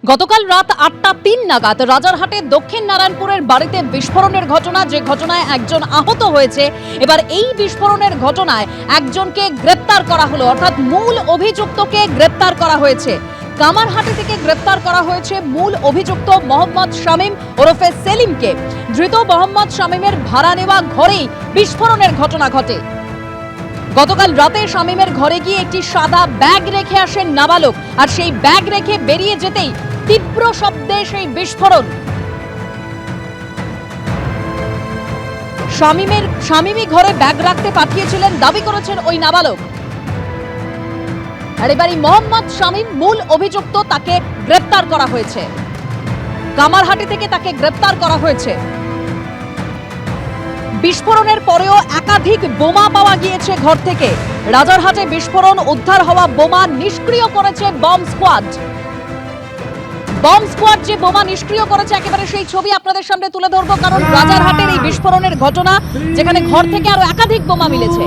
গতকাল রাত ৮টা ৩ নাগাদ রাজারহাটে দক্ষিণ নারায়ণপুরের বাড়িতে বিস্ফোরণের ঘটনা, যে ঘটনায় একজন আহত হয়েছে। এবার এই বিস্ফোরণের ঘটনায় একজনকে গ্রেপ্তার করা হলো, অর্থাৎ মূল অভিযুক্তকে গ্রেপ্তার করা হয়েছে। কামারহাটি থেকে গ্রেপ্তার করা হয়েছে মূল অভিযুক্ত মোহাম্মদ শামীম ওরফে সেলিমকে। ধৃত মোহাম্মদ শামীমের ভাড়া নেওয়া ঘরেই বিস্ফোরণের ঘটনা ঘটে। গতকাল রাতে শামীমের ঘরে গিয়ে একটি সাদা ব্যাগ রেখে আসেন নাবালক, আর সেই ব্যাগ রেখে বেরিয়ে যেতেই তীব্র শব্দে সেই বিস্ফোরণ। শামীমই ঘরে ব্যাগ রাখতে পাঠিয়েছিলেন দাবি করেছেন ওই নাবালক। আর এবারই মোহাম্মদ শামীম মূল অভিযুক্ত, তাকে গ্রেপ্তার করা হয়েছে। কামারহাটি থেকে তাকে গ্রেপ্তার করা হয়েছে। বিস্ফোরণের পরেও একাধিক বোমা পাওয়া গিয়েছে ঘর থেকে। রাজারহাটে বিস্ফোরণ, উদ্ধার হওয়া বোমা নিষ্ক্রিয় করেছে বম স্কোয়াড। যে বোমা নিষ্ক্রিয় করেছে, একেবারে সেই ছবি আপনাদের সামনে তুলে ধরবো, কারণ রাজারহাটের এই বিস্ফোরণের ঘটনা, যেখানে ঘর থেকে আরো একাধিক বোমা মিলেছে।